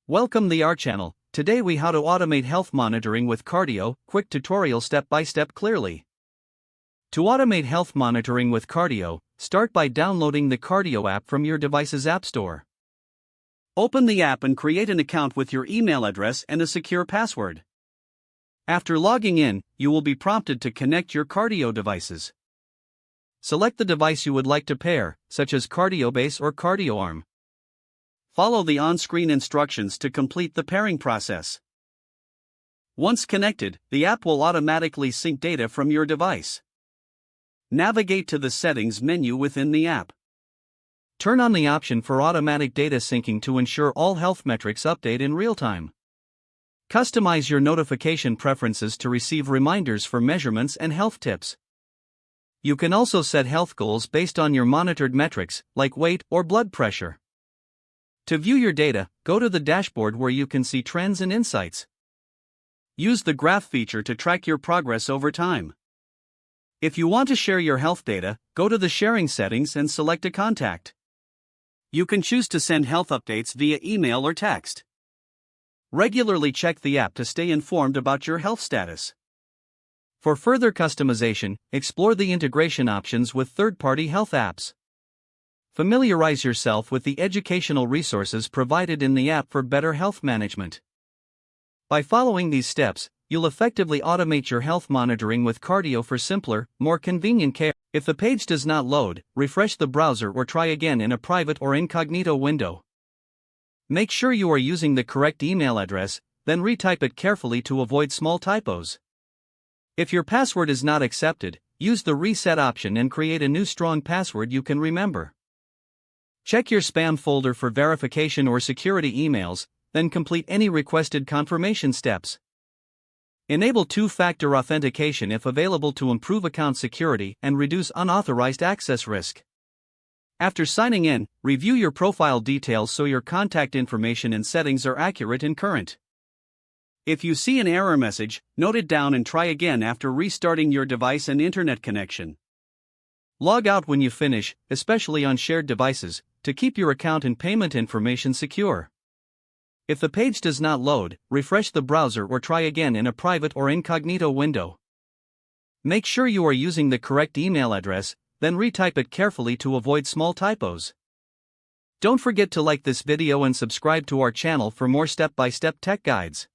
Welcome to our channel. Today we how to automate health monitoring with Qardio, quick tutorial step by step clearly. To automate health monitoring with Qardio, start by downloading the Qardio app from your device's app store. Open the app and create an account with your email address and a secure password. After logging in, you will be prompted to connect your Qardio devices. Select the device you would like to pair, such as Qardio Base or Qardio Arm. Follow the on-screen instructions to complete the pairing process. Once connected, the app will automatically sync data from your device. Navigate to the Settings menu within the app. Turn on the option for automatic data syncing to ensure all health metrics update in real time. Customize your notification preferences to receive reminders for measurements and health tips. You can also set health goals based on your monitored metrics, like weight or blood pressure. To view your data, go to the dashboard where you can see trends and insights. Use the graph feature to track your progress over time. If you want to share your health data, go to the sharing settings and select a contact. You can choose to send health updates via email or text. Regularly check the app to stay informed about your health status. For further customization, explore the integration options with third-party health apps. Familiarize yourself with the educational resources provided in the app for better health management. By following these steps, you'll effectively automate your health monitoring with Qardio for simpler, more convenient care. If the page does not load, refresh the browser or try again in a private or incognito window. Make sure you are using the correct email address, then retype it carefully to avoid small typos. If your password is not accepted, use the reset option and create a new strong password you can remember. Check your spam folder for verification or security emails, then complete any requested confirmation steps. Enable two-factor authentication if available to improve account security and reduce unauthorized access risk. After signing in, review your profile details so your contact information and settings are accurate and current. If you see an error message, note it down and try again after restarting your device and internet connection. Log out when you finish, especially on shared devices, to keep your account and payment information secure. If the page does not load, refresh the browser or try again in a private or incognito window. Make sure you are using the correct email address, then retype it carefully to avoid small typos. Don't forget to like this video and subscribe to our channel for more step-by-step tech guides.